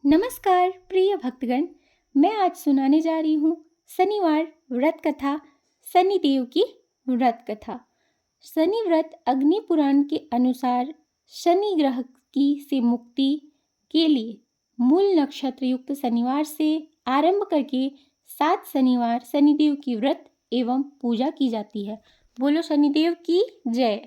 नमस्कार प्रिय भक्तगण। मैं आज सुनाने जा रही हूँ शनिवार व्रत कथा, शनिदेव की व्रत कथा। शनि व्रत अग्नि पुराण के अनुसार शनि ग्रह की से मुक्ति के लिए मूल नक्षत्र युक्त शनिवार से आरंभ करके 7 शनिवार शनिदेव की व्रत एवं पूजा की जाती है। बोलो शनिदेव की जय।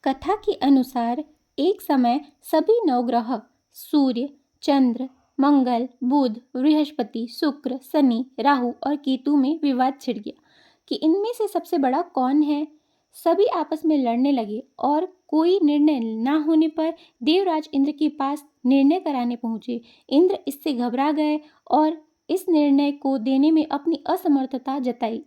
कथा के अनुसार एक समय सभी नवग्रह सूर्य, चंद्र, मंगल, बुध, बृहस्पति, शुक्र, शनि, राहु और केतु में विवाद छिड़ गया कि इनमें से सबसे बड़ा कौन है। सभी आपस में लड़ने लगे और कोई निर्णय ना होने पर देवराज इंद्र के पास निर्णय कराने पहुंचे। इंद्र इससे घबरा गए और इस निर्णय को देने में अपनी असमर्थता जताई,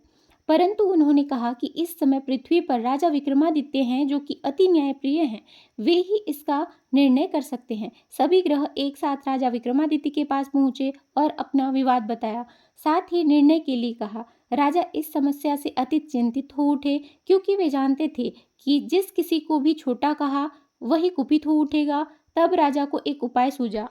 परंतु उन्होंने कहा कि इस समय पृथ्वी पर राजा विक्रमादित्य हैं जो कि अति न्यायप्रिय हैं, वे ही इसका निर्णय कर सकते हैं। सभी ग्रह एक साथ राजा विक्रमादित्य के पास पहुंचे और अपना विवाद बताया, साथ ही निर्णय के लिए कहा। राजा इस समस्या से अति चिंतित हो उठे, क्योंकि वे जानते थे कि जिस किसी को भी छोटा कहा वही कुपित हो उठेगा। तब राजा को एक उपाय सूझा।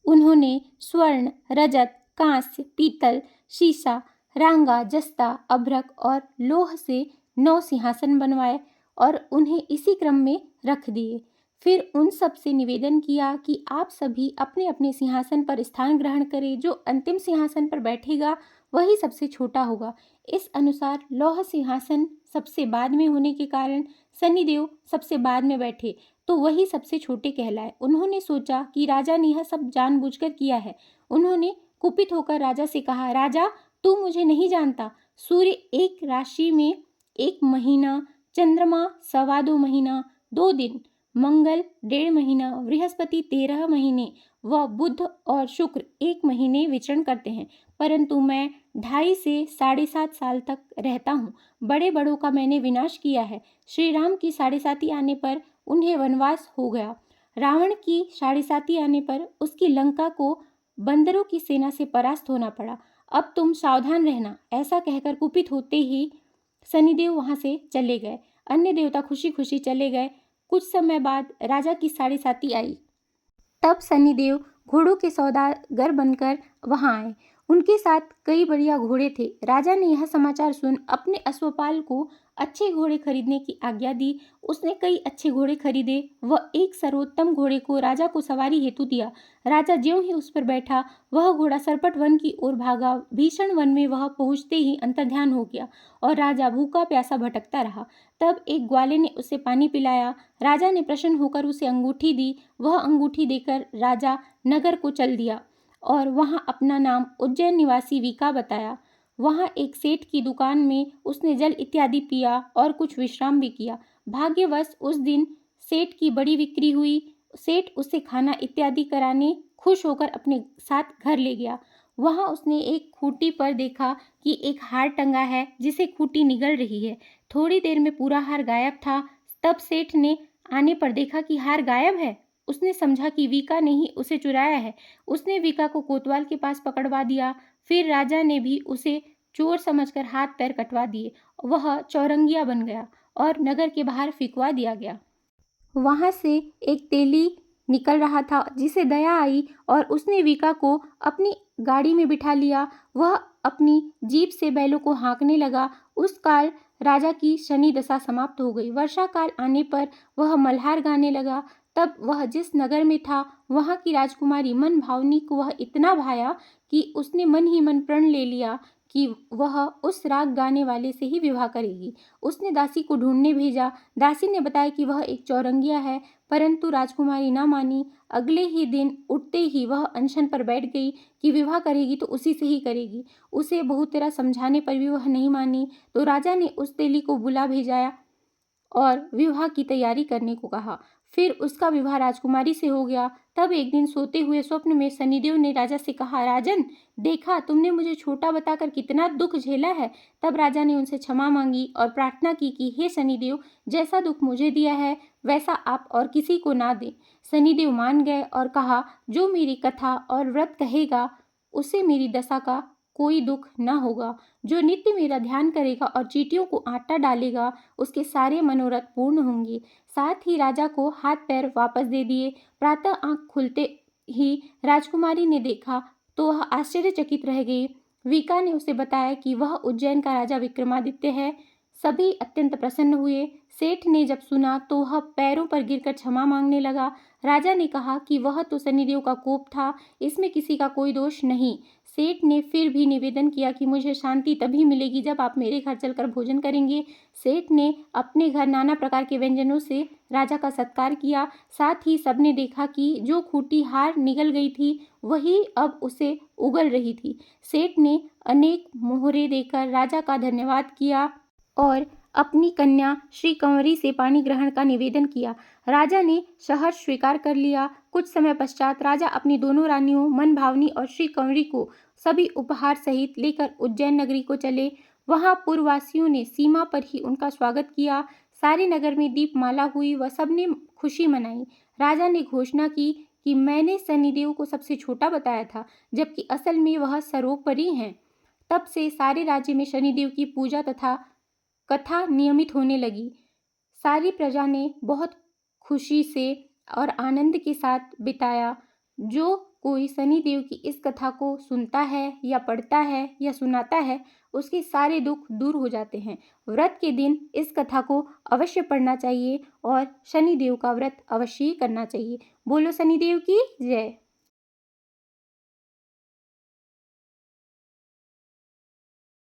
उन्होंने स्वर्ण, रजत, कांस्य, पीतल, शीशा, रांगा, जस्ता, अभ्रक और लोह से 9 सिंहासन बनवाए और उन्हें इसी क्रम में रख दिए। फिर उन सब से निवेदन किया कि आप सभी अपने अपने सिंहासन पर स्थान ग्रहण करें। जो अंतिम सिंहासन पर बैठेगा वही सबसे छोटा होगा। इस अनुसार लौह सिंहासन सबसे बाद में होने के कारण शनिदेव सबसे बाद में बैठे, तो वही सबसे छोटे कहलाए। उन्होंने सोचा कि राजा ने यह सब जानबूझकर किया है। उन्होंने कुपित होकर राजा से कहा, राजा तू मुझे नहीं जानता। सूर्य एक राशि में 1 महीना, चंद्रमा 2.25 महीना 2 दिन, मंगल 1.5 महीना, बृहस्पति 13 महीने व बुध और शुक्र 1 महीने विचरण करते हैं, परंतु मैं 2.5 से 7.5 साल तक रहता हूँ। बड़े बड़ों का मैंने विनाश किया है। श्री राम की 7.5 आने पर उन्हें वनवास हो गया। रावण की 7.5 आने पर उसकी लंका को बंदरों की सेना से परास्त होना पड़ा। अब तुम सावधान रहना। ऐसा कहकर कुपित होते ही शनिदेव वहां से चले गए। अन्य देवता खुशी खुशी चले गए। कुछ समय बाद राजा की 7.5 आई। तब शनिदेव घोड़ों के सौदागर बनकर वहां आए। उनके साथ कई बढ़िया घोड़े थे। राजा ने यह समाचार सुन अपने अश्वपाल को अच्छे घोड़े खरीदने की आज्ञा दी। उसने कई अच्छे घोड़े खरीदे व एक सर्वोत्तम घोड़े को राजा को सवारी हेतु दिया। राजा ज्यों ही उस पर बैठा, वह घोड़ा सरपट वन की ओर भागा। भीषण वन में वह पहुंचते ही अंतर्ध्यान हो गया और राजा भूखा प्यासा भटकता रहा। तब एक ग्वाले ने उसे पानी पिलाया। राजा ने प्रसन्न होकर उसे अंगूठी दी। वह अंगूठी देकर राजा नगर को चल दिया और वहां अपना नाम उज्जैन निवासी वीका बताया। वहां एक सेठ की दुकान में उसने जल इत्यादि पिया और कुछ विश्राम भी किया। भाग्यवश उस दिन सेठ की बड़ी बिक्री हुई। सेठ उसे खाना इत्यादि कराने खुश होकर अपने साथ घर ले गया। वहां उसने एक खूंटी पर देखा कि एक हार टंगा है जिसे खूंटी निगल रही है। थोड़ी देर में पूरा हार गायब था। तब सेठ ने आने पर देखा कि हार गायब है। उसने समझा कि वीका ने ही उसे चुराया है। उसने वीका को कोतवाल के पास पकड़वा दिया। फिर राजा ने भी उसे चोर समझकर हाथ पैर कटवा दिए। वह चौरंगिया बन गया और नगर के बाहर फिकवा दिया गया। वहां से एक तेली निकल रहा था जिसे दया आई और उसने वीका को अपनी गाड़ी में बिठा लिया। वह अपनी जीप से बैलों को हाँकने लगा। उस काल राजा की शनि दशा समाप्त हो गई। वर्षा काल आने पर वह मल्हार गाने लगा। तब वह जिस नगर में था वहां की राजकुमारी मन भावनी को वह इतना भाया कि उसने मन ही मन प्रण ले लिया कि वह उस राग गाने वाले से ही विवाह करेगी। उसने दासी को ढूंढने भेजा। दासी ने बताया कि वह एक चौरंगिया है, परंतु राजकुमारी ना मानी। अगले ही दिन उठते ही वह अनशन पर बैठ गई कि विवाह करेगी तो उसी से ही करेगी। उसे बहुत तरह समझाने पर भी वह नहीं मानी, तो राजा ने उस तेली को बुला भेजाया और विवाह की तैयारी करने को कहा। फिर उसका विवाह राजकुमारी से हो गया। तब एक दिन सोते हुए स्वप्न में शनिदेव ने राजा से कहा, राजन देखा तुमने मुझे छोटा बताकर कितना दुख झेला है। तब राजा ने उनसे क्षमा मांगी और प्रार्थना की कि हे शनिदेव, जैसा दुख मुझे दिया है वैसा आप और किसी को ना दें। शनिदेव मान गए और कहा, जो मेरी कथा और व्रत कहेगा उसे मेरी दशा का कोई दुख ना होगा। जो नित्य मेरा ध्यान करेगा और चींटियों को आटा डालेगा उसके सारे मनोरथ पूर्ण होंगे। साथ ही राजा को हाथ पैर वापस दे दिए। प्रातः आंख खुलते ही राजकुमारी ने देखा तो वह आश्चर्यचकित रह गई। विका ने उसे बताया कि वह उज्जैन का राजा विक्रमादित्य है। सभी अत्यंत प्रसन्न हुए। सेठ ने जब सुना तो वह पैरों पर गिरकर क्षमा मांगने लगा। राजा ने कहा कि वह तो शनिदेव का कोप था, इसमें किसी का कोई दोष नहीं। सेठ ने फिर भी निवेदन किया कि मुझे शांति तभी मिलेगी जब आप मेरे घर चलकर भोजन करेंगे। सेठ ने अपने घर नाना प्रकार के व्यंजनों से राजा का सत्कार किया। साथ ही सबने देखा कि जो खूंटी हार निगल गई थी वही अब उसे उगल रही थी। सेठ ने अनेक मोहरे देकर राजा का धन्यवाद किया और अपनी कन्या श्री कंवरी से पानी ग्रहण का निवेदन किया। राजा ने सहर्ष स्वीकार कर लिया। कुछ समय पश्चात राजा अपनी दोनों रानियों मनभावनी और श्री कंवरी को सभी उपहार सहित लेकर उज्जैन नगरी को चले। वहां पुरवासियों ने सीमा पर ही उनका स्वागत किया। सारे नगर में दीपमाला हुई व सबने खुशी मनाई। राजा ने घोषणा की कि मैंने शनिदेव को सबसे छोटा बताया था, जबकि असल में वह सर्वोपरि हैं। तब से सारे राज्य में शनिदेव की पूजा तथा कथा नियमित होने लगी। सारी प्रजा ने बहुत खुशी से और आनंद के साथ बिताया। जो कोई शनिदेव की इस कथा को सुनता है या पढ़ता है या सुनाता है, उसके सारे दुख दूर हो जाते हैं। व्रत के दिन इस कथा को अवश्य पढ़ना चाहिए और शनिदेव का व्रत अवश्य ही करना चाहिए। बोलो शनिदेव की जय।